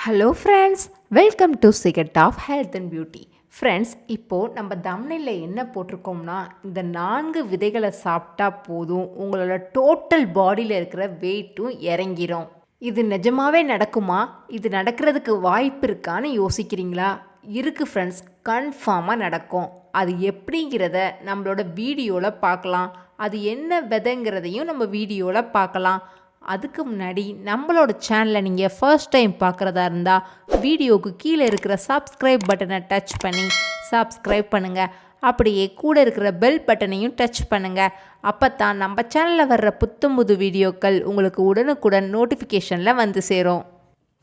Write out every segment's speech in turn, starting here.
Hello friends, welcome to secret of health and beauty. Friends, இப்போது நம்ம தம்ப்நெயில்ல என்ன போட்டிருக்கோம்னா, இந்த 4 விதைகளை சாப்பிட்டா போதும் உங்களோட டோட்டல் பாடியில் இருக்கிற வெயிட்டும் இறங்கிரும். இது நிஜமாவே நடக்குமா? இது நடக்கிறதுக்கு வாய்ப்பு இருக்கான்னு யோசிக்கிறீங்களா? இருக்குது ஃப்ரெண்ட்ஸ், கன்ஃபார்மாக நடக்கும். அது எப்படிங்கிறத நம்மளோட வீடியோவில் பார்க்கலாம். அது என்ன விதைங்கிறதையும் நம்ம வீடியோவில் பார்க்கலாம். அதுக்கு முன்னாடி நம்மளோட சேனலை நீங்கள் ஃபர்ஸ்ட் டைம் பார்க்குறதா இருந்தால் வீடியோவுக்கு கீழே இருக்கிற சப்ஸ்கிரைப் பட்டனை டச் பண்ணி சப்ஸ்கிரைப் பண்ணுங்கள். அப்படியே கூட இருக்கிற பெல் பட்டனையும் டச் பண்ணுங்கள். அப்போ தான் நம்ம சேனலில் வர்ற புத்தம்புது வீடியோக்கள் உங்களுக்கு உடனுக்குடன் நோட்டிஃபிகேஷனில் வந்து சேரும்.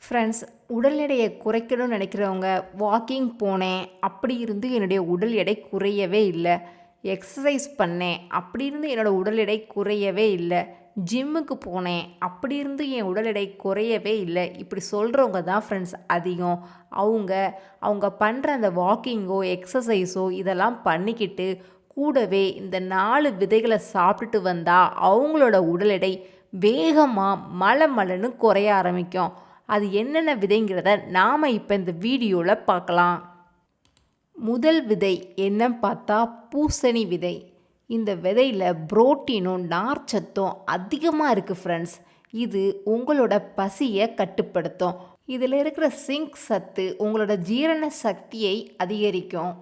ஃப்ரெண்ட்ஸ், உடல் எடையை குறைக்கணும்னு நினைக்கிறவங்க, வாக்கிங் போனேன், அப்படி இருந்து என்னுடைய உடல் எடை குறையவே இல்லை, எக்ஸசைஸ் பண்ணேன், அப்படி இருந்து என்னோடய உடல் எடை குறையவே இல்லை, ஜிம்முக்கு போனேன், அப்படி இருந்து என் உடல் எடை குறையவே இல்லை, இப்படி சொல்கிறவங்க தான் ஃப்ரெண்ட்ஸ் அதிகம். அவங்க பண்ணுற அந்த வாக்கிங்கோ எக்ஸசைஸோ இதெல்லாம் பண்ணிக்கிட்டு கூடவே இந்த 4 விதைகளை சாப்பிட்டுட்டு வந்தால் அவங்களோட உடல் எடை வேகமாக மலன்னு குறைய ஆரம்பிக்கும். அது என்னென்ன விதைங்கிறத நாம் இப்போ இந்த வீடியோவில் பார்க்கலாம். முதல் விதை என்னன்னு பார்த்தா பூசணி விதை. இந்த விதையில் புரோட்டீனும் நார்ச்சத்தும் அதிகமாக இருக்குது ஃப்ரெண்ட்ஸ். இது உங்களோட பசியை கட்டுப்படுத்தும். இதில் இருக்கிற சிங்க் சத்து உங்களோட ஜீரண சக்தியை அதிகரிக்கும்.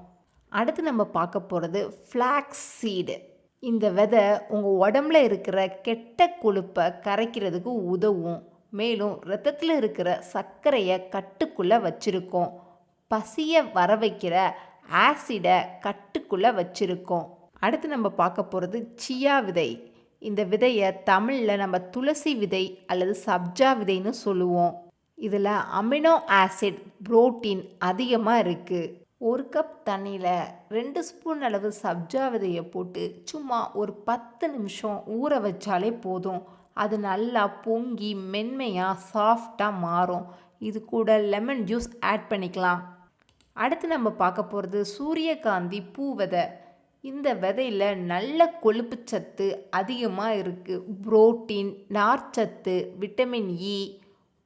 அடுத்து நம்ம பார்க்க போகிறது ஃப்ளாக்ஸ் சீடு. இந்த விதை உங்கள் உடம்புல இருக்கிற கெட்ட கொழுப்பை கரைக்கிறதுக்கு உதவும். மேலும் இரத்தத்தில் இருக்கிற சர்க்கரையை கட்டுக்குள்ளே வச்சுருக்கோம். பசியை வர வைக்கிற ஆசிடை கட்டுக்குள்ளே வச்சுருக்கோம். அடுத்து நம்ம பார்க்க போகிறது சியா விதை. இந்த விதையை தமிழில் நம்ம துளசி விதை அல்லது சப்ஜா விதைன்னு சொல்லுவோம். இதில் அமினோ ஆசிட் புரோட்டீன் அதிகமாக இருக்குது. 1 கப் தண்ணியில் 2 ஸ்பூன் அளவு சப்ஜா விதையை போட்டு சும்மா ஒரு 10 நிமிஷம் ஊற வச்சாலே போதும். அது நல்லா பொங்கி மென்மையாக சாஃப்டாக மாறும். இது கூட லெமன் ஜூஸ் ஆட் பண்ணிக்கலாம். அடுத்து நம்ம பார்க்க போகிறது சூரியகாந்தி பூ விதை. இந்த விதையில் நல்ல கொழுப்பு சத்து அதிகமாக இருக்குது. புரோட்டீன், நார்ச்சத்து, விட்டமின் இ,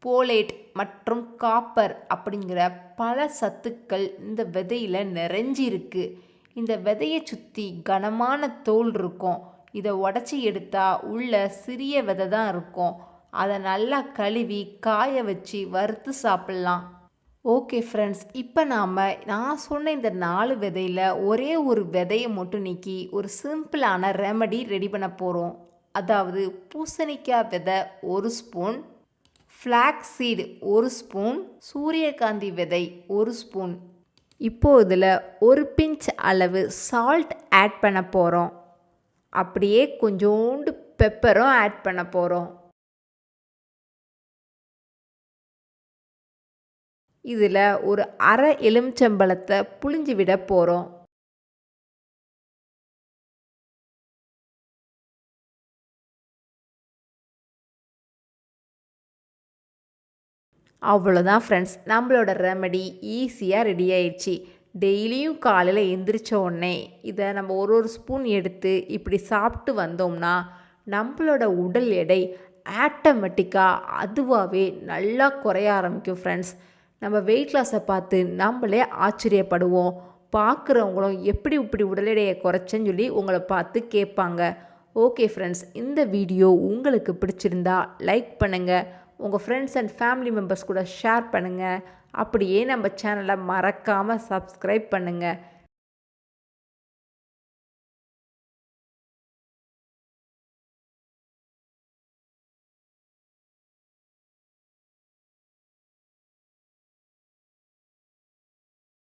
போலேட் மற்றும் காப்பர் அப்படிங்கிற பல சத்துக்கள் இந்த விதையில் நிறைஞ்சிருக்கு. இந்த விதையை சுற்றி கனமான தோல் இருக்கும். இதை உடச்சி எடுத்தால் உள்ள சிறிய விதை தான் இருக்கும். அதை நல்லா கழுவி காய வச்சு வறுத்து சாப்பிட்லாம். ஓகே ஃப்ரெண்ட்ஸ், இப்போ நான் சொன்ன இந்த 4 விதையில் ஒரே ஒரு விதையை மட்டும் நீக்கி ஒரு சிம்பிளான ரெமடி ரெடி பண்ண போகிறோம். அதாவது பூசணிக்காய் விதை 1 ஸ்பூன், ஃப்ளாக்ஸ் சீடு 1 ஸ்பூன், சூரியகாந்தி விதை 1 ஸ்பூன். இப்போது இதில் ஒரு பிஞ்ச் அளவு சால்ட் ஆட் பண்ண போகிறோம். அப்படியே கொஞ்சோண்டு பெப்பரும் ஆட் பண்ண போகிறோம். இதில் ஒரு அரை எலுமிச்சம்பழத்தை புழிஞ்சு விட போகிறோம். அவ்வளோதான் ஃப்ரெண்ட்ஸ், நம்மளோட ரெமடி ஈஸியாக ரெடி ஆயிடுச்சு. டெய்லியும் காலையில் எந்திரிச்ச உடனே இதை நம்ம ஒரு ஸ்பூன் எடுத்து இப்படி சாப்பிட்டு வந்தோம்னா நம்மளோட உடல் எடை ஆட்டோமேட்டிக்காக அதுவாகவே நல்லா குறைய ஆரம்பிக்கும் ஃப்ரெண்ட்ஸ். நம்ம வெயிட் லாஸை பார்த்து நம்மளே ஆச்சரியப்படுவோம். பார்க்குறவங்களும் எப்படி இப்படி உடல் எடையை குறைச்சேன்னு சொல்லி உங்களை பார்த்து கேட்பாங்க. ஓகே ஃப்ரெண்ட்ஸ், இந்த வீடியோ உங்களுக்கு பிடிச்சிருந்தா லைக் பண்ணுங்கள், உங்கள் ஃப்ரெண்ட்ஸ் அண்ட் ஃபேமிலி மெம்பர்ஸ் கூட ஷேர் பண்ணுங்கள். அப்படியே நம்ம சேனலை மறக்காமல் சப்ஸ்கிரைப் பண்ணுங்கள்.